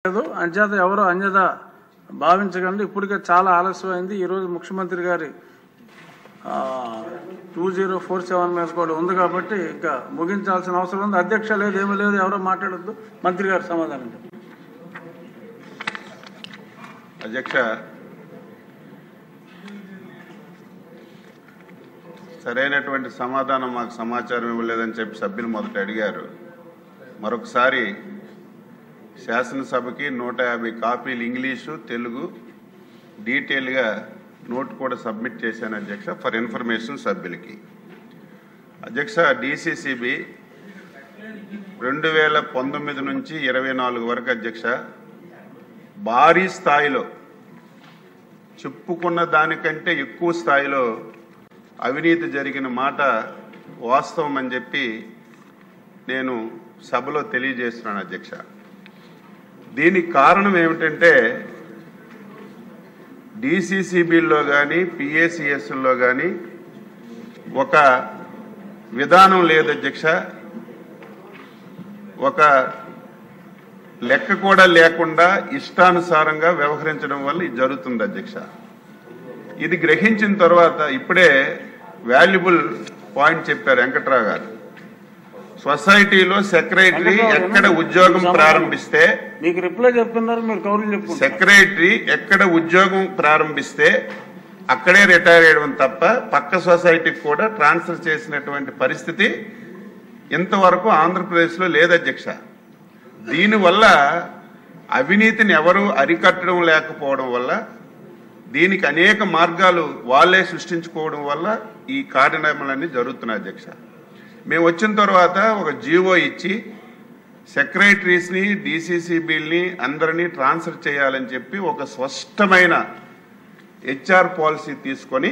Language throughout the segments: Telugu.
అంచేత ఎవరో అన్యత భావించకండి. ఇప్పటికే చాలా ఆలస్యమైంది. ఈరోజు ముఖ్యమంత్రి గారి 2047 మీద కూడా ఉంది కాబట్టి ఇంకా ముగించాల్సిన అవసరం ఉంది. అధ్యక్ష లేదు, ఏమీ లేదు, ఎవరో మాట్లాడద్దు. మంత్రి గారు సమాధానం చెప్పండి. అధ్యక్ష, సరైనటువంటి సమాధానం మాకు సమాచారం ఇవ్వలేదని చెప్పి సభ్యులు మొదట అడిగారు. మరొకసారి శాసనసభకి 150 కాపీలు ఇంగ్లీషు తెలుగు డీటెయిల్గా నోట్ కూడా సబ్మిట్ చేశాను అధ్యక్ష, ఫర్ ఇన్ఫర్మేషన్ సభ్యులకి. అధ్యక్ష, డిసిసిబి 2019 నుంచి 24 వరకు అధ్యక్ష భారీ స్థాయిలో చెప్పుకున్న దానికంటే ఎక్కువ స్థాయిలో అవినీతి జరిగిన మాట వాస్తవం అని చెప్పి నేను సభలో తెలియజేస్తున్నాను అధ్యక్ష. దీనికి కారణం ఏమిటంటే డిసిసిబిల్లో కానీ పిఏసిఎస్లో కానీ ఒక విధానం లేదు అధ్యక్ష. ఒక లెక్క కూడా లేకుండా ఇష్టానుసారంగా వ్యవహరించడం వల్ల ఇది జరుగుతుంది అధ్యక్ష. ఇది గ్రహించిన తర్వాత ఇప్పుడే వాల్యుబుల్ పాయింట్ చెప్పారు వెంకట్రావు గారు. సొసైటీలో సెక్రటరీ ఎక్కడ ఉద్యోగం ప్రారంభిస్తే మీకు రిప్లై చెప్తున్నారు, మీరు కౌరులు చెప్తున్నారు. సెక్రటరీ ఎక్కడ ఉద్యోగం ప్రారంభిస్తే అక్కడే రిటైర్ అయ్యడం తప్ప పక్క సొసైటీకి కూడా ట్రాన్స్ఫర్ చేసినటువంటి పరిస్థితి ఇంతవరకు ఆంధ్రప్రదేశ్లో లేదు అధ్యక్ష. దీనివల్ల అవినీతిని ఎవరు అరికట్టడం లేకపోవడం వల్ల, దీనికి అనేక మార్గాలు వాళ్ళే సృష్టించుకోవడం వల్ల ఈ కార్యక్రమాలన్నీ జరుగుతున్నాయి అధ్యక్ష. మేము వచ్చిన తర్వాత ఒక జీవో ఇచ్చి సెక్రటరీస్ని డిసిసిబిల్ని అందరినీ ట్రాన్స్ఫర్ చేయాలని చెప్పి ఒక స్పష్టమైన హెచ్ఆర్ పాలసీ తీసుకొని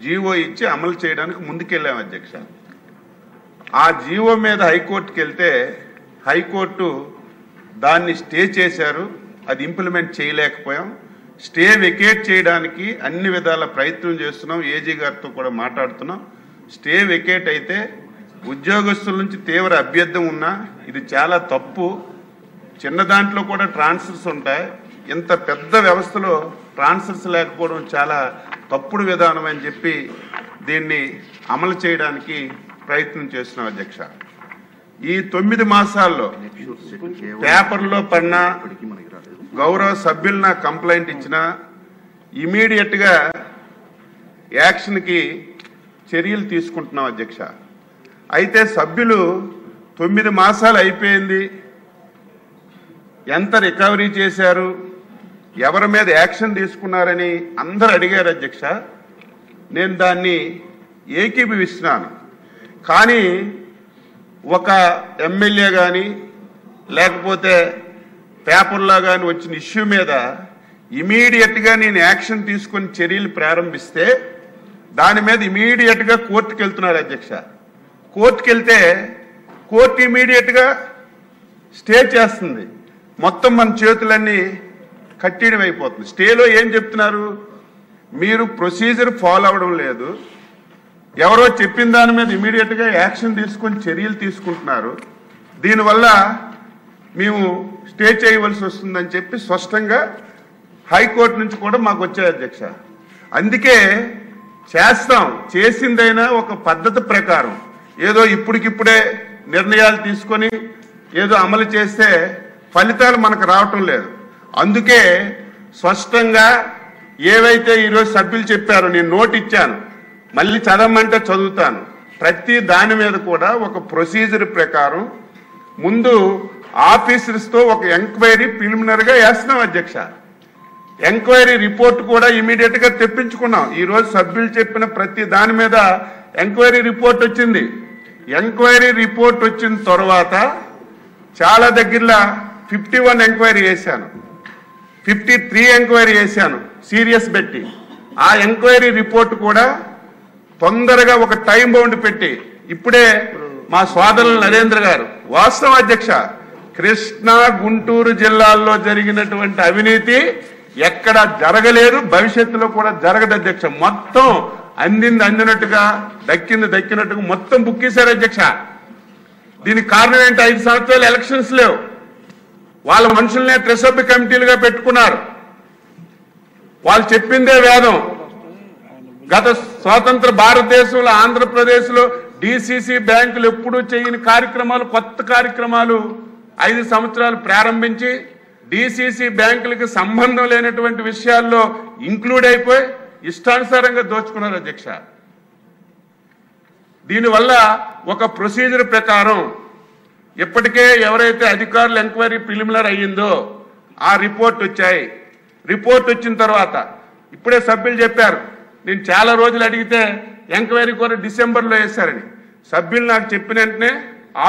జీవో ఇచ్చి అమలు చేయడానికి ముందుకెళ్ళాం అధ్యక్ష. ఆ జీవో మీద హైకోర్టుకి వెళ్తే హైకోర్టు దాన్ని స్టే చేశారు. అది ఇంప్లిమెంట్ చేయలేకపోయాం. స్టే వెకేట్ చేయడానికి అన్ని విధాల ప్రయత్నం చేస్తున్నాం. ఏజీ గారితో కూడా మాట్లాడుతున్నాం. స్టే వెకేట్ అయితే ఉద్యోగస్తుల నుంచి తీవ్ర అభ్యర్థం ఉన్నా ఇది చాలా తప్పు. చిన్న దాంట్లో కూడా ట్రాన్స్ఫర్స్ ఉంటాయి. ఇంత పెద్ద వ్యవస్థలో ట్రాన్స్ఫర్స్ లేకపోవడం చాలా తప్పుడు విధానం అని చెప్పి దీన్ని అమలు చేయడానికి ప్రయత్నం చేస్తున్నాం అధ్యక్ష. ఈ 9 మాసాల్లో పేపర్లో పడిన గౌరవ సభ్యులు నాకు కంప్లైంట్ ఇచ్చినా ఇమీడియట్గా యాక్షన్కి చర్యలు తీసుకుంటున్నాం అధ్యక్ష. అయితే సభ్యులు 9 మాసాలు అయిపోయింది, ఎంత రికవరీ చేశారు, ఎవరి మీద యాక్షన్ తీసుకున్నారని అందరూ అడిగారు అధ్యక్ష. నేను దాన్ని ఏకీభవిస్తున్నాను. కానీ ఒక ఎమ్మెల్యే కానీ లేకపోతే పేపర్లో కానీ వచ్చిన ఇష్యూ మీద ఇమీడియట్గా నేను యాక్షన్ తీసుకొని చర్యలు ప్రారంభిస్తే దాని మీద ఇమీడియట్గా కోర్టుకు వెళ్తున్నారు అధ్యక్ష. కోర్టుకు వెళ్తే కోర్టు ఇమీడియట్గా స్టే చేస్తుంది. మొత్తం మన చేతులన్నీ కట్టేయడం అయిపోతుంది. స్టేలో ఏం చెప్తున్నారు, మీరు ప్రొసీజర్ ఫాలో అవ్వడం లేదు, ఎవరో చెప్పిన దాని మీద ఇమీడియట్గా యాక్షన్ తీసుకొని చర్యలు తీసుకుంటున్నారు, దీనివల్ల మేము స్టే చేయవలసి వస్తుందని చెప్పి స్పష్టంగా హైకోర్టు నుంచి కూడా మాకు వచ్చాయి అధ్యక్ష. అందుకే చేస్తాం, చేసిందైనా ఒక పద్ధతి ప్రకారం, ఏదో ఇప్పటికిప్పుడే నిర్ణయాలు తీసుకొని ఏదో అమలు చేస్తే ఫలితాలు మనకు రావటం లేదు. అందుకే స్పష్టంగా ఏవైతే ఈరోజు సభ్యులు చెప్పారో నేను నోట్ ఇచ్చాను, మళ్ళీ చదవమంటే చదువుతాను. ప్రతి దాని మీద కూడా ఒక ప్రొసీజర్ ప్రకారం ముందు ఆఫీసర్స్తో ఒక ఎంక్వైరీ ప్రిలిమినరీగా వేస్తున్నాం అధ్యక్ష. ఎంక్వైరీ రిపోర్ట్ కూడా ఇమీడియట్గా తెప్పించుకున్నాం. ఈరోజు సభ్యులు చెప్పిన ప్రతి దాని మీద ఎంక్వైరీ రిపోర్ట్ వచ్చింది. ఎంక్వైరీ రిపోర్ట్ వచ్చిన తర్వాత చాలా దగ్గరలో 51 ఎంక్వైరీ చేశాను, 53 ఎంక్వైరీ చేశాను సీరియస్ పెట్టి. ఆ ఎంక్వైరీ రిపోర్ట్ కూడా తొందరగా ఒక టైం బౌండ్ పెట్టి ఇప్పుడే మా సోదరులు నరేంద్ర గారు, వాస్తవం అధ్యక్ష, కృష్ణా గుంటూరు జిల్లాల్లో జరిగినటువంటి అవినీతి ఎక్కడ జరగలేదు, భవిష్యత్తులో కూడా జరగదు అధ్యక్ష. మొత్తం అందింది అందినట్టుగా, దక్కింది దక్కినట్టుగా మొత్తం బుక్ చేశారు అధ్యక్ష. దీనికి కారణం ఏంటి, 5 సంవత్సరాలు ఎలక్షన్స్ లేవు. వాళ్ళ మనుషుల్నే త్రిసభ్య కమిటీలుగా పెట్టుకున్నారు. వాళ్ళు చెప్పిందే వేదం. గత స్వాతంత్ర భారతదేశంలో ఆంధ్రప్రదేశ్లో డిసిసి బ్యాంకులు ఎప్పుడూ చేయని కార్యక్రమాలు, కొత్త కార్యక్రమాలు 5 సంవత్సరాలు ప్రారంభించి డిసిసి బ్యాంకులకి సంబంధం లేనటువంటి విషయాల్లో ఇంక్లూడ్ అయిపోయి ఇష్టానుసారంగా దోచుకున్నారు అధ్యక్ష. దీనివల్ల ఒక ప్రొసీజర్ ప్రకారం ఇప్పటికే ఎవరైతే అధికారులు ఎంక్వైరీ ప్రిలిమినరీ అయ్యిందో ఆ రిపోర్ట్ వచ్చాయి. రిపోర్ట్ వచ్చిన తర్వాత ఇప్పుడే సభ్యులు చెప్పారు, నేను చాలా రోజులు అడిగితే ఎంక్వైరీ కూడా డిసెంబర్లో వేశారని. సభ్యులు నాకు చెప్పిన వెంటనే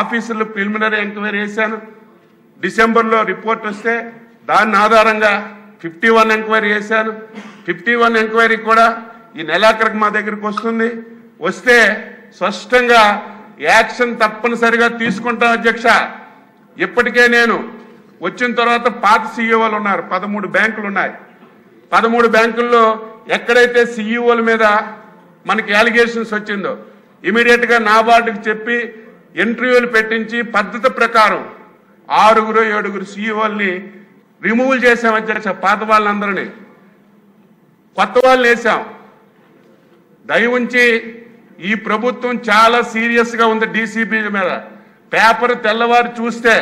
ఆఫీసులో ప్రిలిమినరీ ఎంక్వైరీ వేశాను. డిసెంబర్లో రిపోర్ట్ వస్తే దాని ఆధారంగా 51 ఎంక్వైరీ చేశాను. 51 ఎంక్వైరీ కూడా ఈ నెలాఖరికి మా దగ్గరికి వస్తుంది. వస్తే స్పష్టంగా యాక్షన్ తప్పనిసరిగా తీసుకుంటాం అధ్యక్ష. ఇప్పటికే నేను వచ్చిన తర్వాత పాత సీఈఓలు ఉన్నారు, 13 బ్యాంకులు ఉన్నాయి. 13 బ్యాంకుల్లో ఎక్కడైతే సీఈఓల మీద మనకి అలిగేషన్స్ వచ్చిందో ఇమీడియట్గా నాబార్డుకి చెప్పి ఇంటర్వ్యూలు పెట్టించి పద్ధతి ప్రకారం 6-7 సీఈఓల్ని రిమూవల్ చేశాం అధ్యక్ష. పాత వాళ్ళందరినీ కొత్త వాళ్ళని వేసాం. దయ ఉంచి ఈ ప్రభుత్వం చాలా సీరియస్గా ఉంది డీసీబీ మీద. పేపర్ తెల్లవారు చూస్తే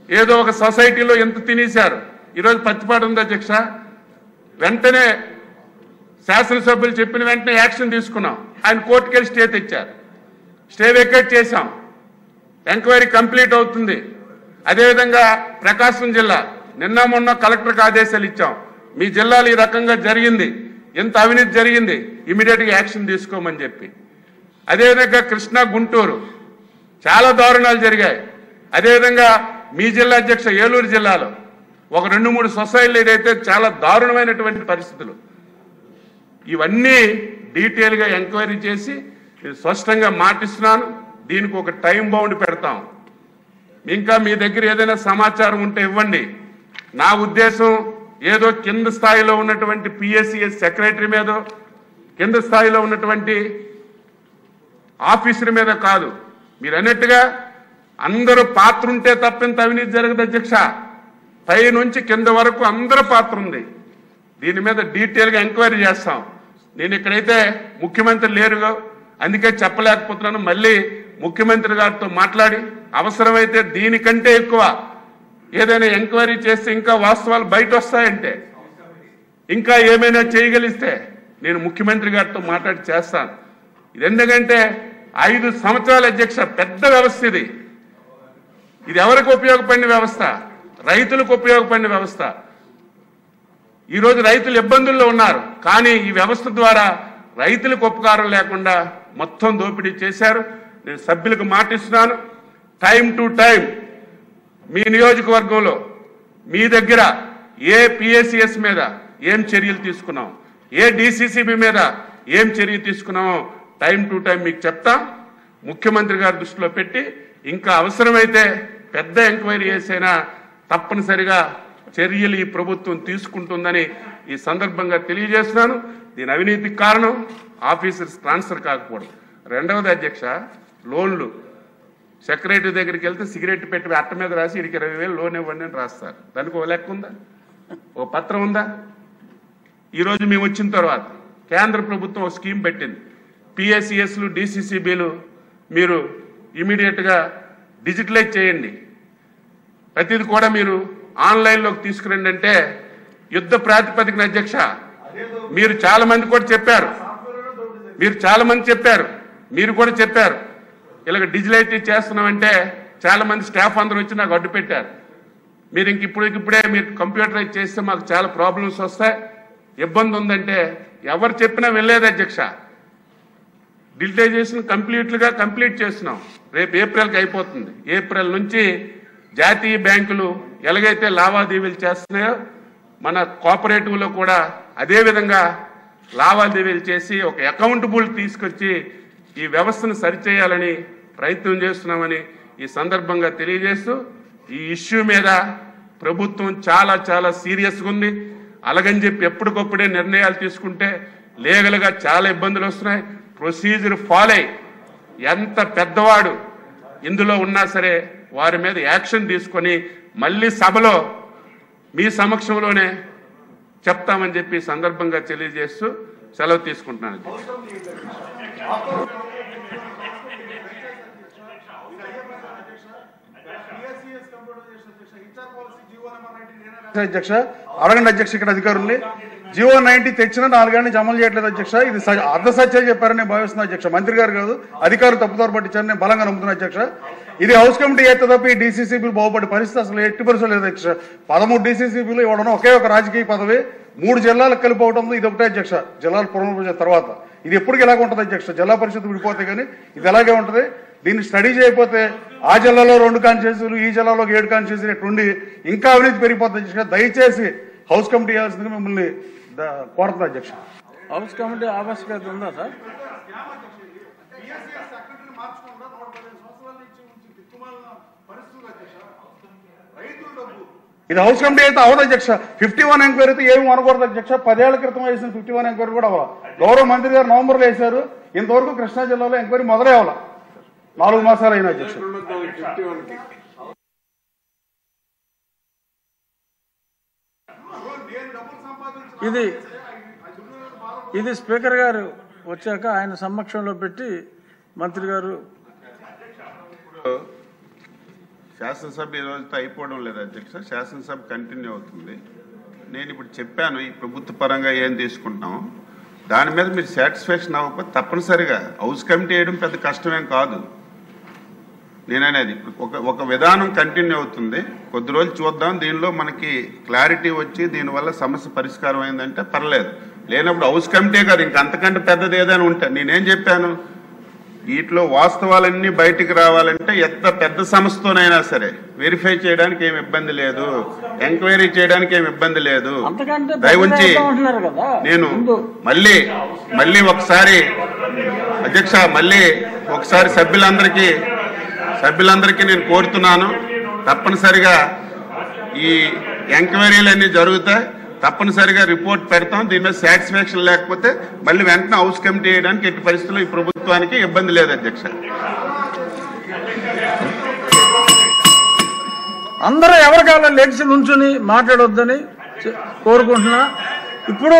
ఏదో ఒక సొసైటీలో ఎంత తినేశారు. ఈరోజు పచ్చిపాటు ఉంది అధ్యక్ష. వెంటనే శాసనసభ్యులు చెప్పిన వెంటనే యాక్షన్ తీసుకున్నాం. ఆయన కోర్టుకెళ్ళి స్టే తెచ్చారు. స్టే వెకేట్ చేశాం. ఎంక్వైరీ కంప్లీట్ అవుతుంది. అదేవిధంగా ప్రకాశం జిల్లా నిన్న మొన్న కలెక్టర్కి ఆదేశాలు ఇచ్చాం. మీ జిల్లాలో ఈ రకంగా జరిగింది, ఎంత అవినీతి జరిగింది, ఇమీడియట్గా యాక్షన్ తీసుకోమని చెప్పి. అదేవిధంగా కృష్ణా, గుంటూరు చాలా దారుణాలు జరిగాయి. అదేవిధంగా మీ జిల్లా అధ్యక్ష ఏలూరు జిల్లాలో ఒక 2-3 సొసైటీలు ఏదైతే చాలా దారుణమైనటువంటి పరిస్థితులు. ఇవన్నీ డీటెయిల్గా ఎంక్వైరీ చేసి స్పష్టంగా మాటిస్తున్నాను. దీనికి ఒక టైం బౌండ్ పెడతాం. ఇంకా మీ దగ్గర ఏదైనా సమాచారం ఉంటే ఇవ్వండి. నా ఉద్దేశం ఏదో కింద స్థాయిలో ఉన్నటువంటి పిఎస్సిఎస్ సెక్రటరీ మీదో కింద స్థాయిలో ఉన్నటువంటి ఆఫీసర్ మీద కాదు. మీరు అన్నట్టుగా అందరూ పాత్ర ఉంటే తప్పింత అవినీతి జరగదు అధ్యక్ష. పై నుంచి కింద వరకు అందరూ పాత్ర ఉంది. దీని మీద డీటెయిల్గా ఎంక్వైరీ చేస్తాం. నేను ఇక్కడైతే ముఖ్యమంత్రి లేరుగా అందుకే చెప్పలేకపోతున్నాను. మళ్ళీ ముఖ్యమంత్రి గారితో మాట్లాడి అవసరమైతే దీనికంటే ఎక్కువ ఏదైనా ఎంక్వైరీ చేస్తే ఇంకా వాస్తవాలు బయట వస్తాయంటే ఇంకా ఏమైనా చేయగలిస్తే నేను ముఖ్యమంత్రి గారితో మాట్లాడి చేస్తాను. ఇది ఎందుకంటే 5 సంవత్సరాల అధ్యక్ష పెద్ద వ్యవస్థ ఇది. ఇది ఎవరికి ఉపయోగపడిన వ్యవస్థ? రైతులకు ఉపయోగపడిన వ్యవస్థ. ఈరోజు రైతులు ఇబ్బందుల్లో ఉన్నారు. కానీ ఈ వ్యవస్థ ద్వారా రైతులకు ఉపకారం లేకుండా మొత్తం దోపిడీ చేశారు. నేను సభ్యులకు మాటిస్తున్నాను, టైం టు టైం మీ నియోజకవర్గంలో మీ దగ్గర ఏ పిఎస్సిఎస్ మీద ఏం చర్యలు తీసుకున్నాం, ఏ డిసిసిబి మీద ఏం చర్య తీసుకున్నామో టైం టు టైం మీకు చెప్తాం. ముఖ్యమంత్రి గారి దృష్టిలో పెట్టి ఇంకా అవసరమైతే పెద్ద ఎంక్వైరీ చేసైనా తప్పనిసరిగా చర్యలు ఈ ప్రభుత్వం తీసుకుంటుందని ఈ సందర్భంగా తెలియజేస్తున్నాను. దీని అవినీతికి కారణం ఆఫీసర్స్ ట్రాన్స్ఫర్ కాకపోవడం. రెండవది అధ్యక్ష, లోన్లు సెక్రటరీ దగ్గరికి వెళ్తే సిగరెట్ పెట్టి అట్ట మీద రాసి ఇడికి 20,000 లోన్ ఇవ్వండి అని రాస్తారు. దానికి ఓ లెక్క ఉందా? ఓ పత్రం ఉందా? ఈరోజు మేము వచ్చిన తర్వాత కేంద్ర ప్రభుత్వం ఒక స్కీమ్ పెట్టింది. పిఎస్సిఎస్లు డిసిసిబిలు మీరు ఇమీడియట్గా డిజిటలైజ్ చేయండి, ప్రతిది కూడా మీరు ఆన్లైన్లోకి తీసుకురండి అంటే యుద్ధ ప్రాతిపదికన అధ్యక్ష మీరు చాలా మంది కూడా చెప్పారు. మీరు కూడా చెప్పారు ఇలాగ డిజిటలైజ్ చేస్తున్నామంటే చాలా మంది స్టాఫ్ అందరూ వచ్చి నాకు అడ్డు పెట్టారు. మీరు ఇప్పుడే మీరు కంప్యూటరైజ్ చేస్తే మాకు చాలా ప్రాబ్లమ్స్ వస్తాయి, ఇబ్బంది ఉందంటే ఎవరు చెప్పినా వెళ్ళలేదు అధ్యక్ష. డిజిటలైజేషన్ కంప్లీట్ చేస్తున్నాం. రేపు ఏప్రిల్కి అయిపోతుంది. ఏప్రిల్ నుంచి జాతీయ బ్యాంకులు ఎలాగైతే లావాదేవీలు చేస్తున్నాయో మన కోఆపరేటివ్లో కూడా అదే విధంగా లావాదేవీలు చేసి ఒక అకౌంటబుల్ తీసుకొచ్చి ఈ వ్యవస్థను సరిచేయాలని ప్రయత్నం చేస్తున్నామని ఈ సందర్భంగా తెలియజేస్తూ ఈ ఇష్యూ మీద ప్రభుత్వం చాలా సీరియస్గా ఉంది. అలాగని చెప్పి ఎప్పటికప్పుడే నిర్ణయాలు తీసుకుంటే లీగల్గా చాలా ఇబ్బందులు వస్తున్నాయి. ప్రొసీజర్ ఫాలో అయ్యి ఎంత పెద్దవాడు ఇందులో ఉన్నా సరే వారి మీద యాక్షన్ తీసుకొని మళ్ళీ సభలో మీ సమక్షంలోనే చెప్తామని చెప్పి సందర్భంగా తెలియజేస్తూ సెలవు తీసుకుంటున్నాను. అధ్యక్ష అడగండి అధ్యక్ష, ఇక్కడ అధికారుల్ని జీవో 90 తెచ్చిన 4 ఏళ్ళ నుంచి అమలు చేయట్లేదు అధ్యక్ష. ఇది అర్ధ సత్యాలు చెప్పారని భావిస్తున్నా అధ్యక్ష. మంత్రి గారు కాదు, అధికారులు తప్పుదారు పట్టించారని నేను బలంగా నమ్ముతున్నా అధ్యక్ష. ఇది హౌస్ కమిటీ అయితే తప్ప ఈ డీసీసీబీలు బాగుపడే పరిస్థితి అసలు 80% లేదు అధ్యక్ష. 13 డీసీసీబీలు ఇవ్వడం ఒకే ఒక రాజకీయ పదవి, 3 జిల్లాలకు కలిపి అవడం ఇది ఒకటే అధ్యక్ష. జిల్లాలు పునర్విభజన తర్వాత ఇది ఎప్పటికీ ఇలాగ ఉంటుంది అధ్యక్ష. జిల్లా పరిషత్ విడిపోతే కానీ ఇది ఎలాగే ఉంటుంది. దీన్ని స్టడీ చేయకపోతే ఆ జిల్లాలో 2 కాన్స్టిట్యూన్సీలు, ఈ జిల్లాలో 7 కాన్స్టిట్యూన్సీలు ఇట్లుండి ఇంకా అవినీతి పెరిగిపోతుంది అధ్యక్ష. దయచేసి హౌస్ కమిటీ చేయాల్సిందిగా మిమ్మల్ని కోరుతున్నా అధ్యక్ష. హౌస్ కమిటీ ఆవశ్యకత ఉందా సార్? ఇది హౌస్ కమిటీ అయితే అవదు అధ్యక్ష. 51 ఎంక్వైరీ అయితే ఏమి అనకూడదు అధ్యక్ష. 10 ఏళ్ల క్రితం వేసిన 51 ఎంక్వైరీ కూడా అవ్వాలి. గౌరవ మంత్రి గారు నవంబర్లో వేశారు. ఇంతవరకు కృష్ణా జిల్లాలో ఎంక్వైరీ మొదలే అవ్వాలి. 4 మాసాలు అయిన అధ్యక్ష. ఇది స్పీకర్ గారు వచ్చాక ఆయన సమక్షంలో పెట్టి మంత్రి గారు శాసనసభ ఈ రోజుతో అయిపోవడం లేదు అధ్యక్ష. శాసనసభ కంటిన్యూ అవుతుంది. నేను ఇప్పుడు చెప్పాను ఈ ప్రభుత్వ పరంగా ఏం తీసుకుంటాం, దాని మీద మీరు సాటిస్ఫాక్షన్ అవ్వకపోతే తప్పనిసరిగా హౌస్ కమిటీ వేయడం పెద్ద కష్టమేం కాదు. నేననేది ఒక విధానం కంటిన్యూ అవుతుంది, కొద్ది రోజులు చూద్దాం, దీనిలో మనకి క్లారిటీ వచ్చి దీనివల్ల సమస్య పరిష్కారం అయిందంటే పర్లేదు. లేనప్పుడు హౌస్ కమిటీ కాదు, ఇంకంతకంటే పెద్దది ఏదైనా ఉంటే నేనేం చెప్పాను, వీటిలో వాస్తవాలన్నీ బయటికి రావాలంటే ఎంత పెద్ద సంస్థతోనైనా సరే వెరిఫై చేయడానికి ఏమి ఇబ్బంది లేదు, ఎంక్వైరీ చేయడానికి ఏమి ఇబ్బంది లేదు. దయవుంచి నేను మళ్ళీ ఒకసారి అధ్యక్ష మళ్ళీ ఒకసారి సభ్యులందరికీ నేను కోరుతున్నాను, తప్పనిసరిగా ఈ ఎంక్వైరీలన్నీ జరుగుతాయి, తప్పనిసరిగా రిపోర్ట్ పెడతాం. దీని మీద సాటిస్ఫాక్షన్ లేకపోతే మళ్ళీ వెంటనే హౌస్ కమిటీ చేయడానికి ఎట్టి పరిస్థితుల్లో ఈ ప్రభుత్వానికి ఇబ్బంది లేదు అధ్యక్ష. అందరూ ఎవరి కాలం లెగ్స్ నుంచుని మాట్లాడొద్దని కోరుకుంటున్నా. ఇప్పుడు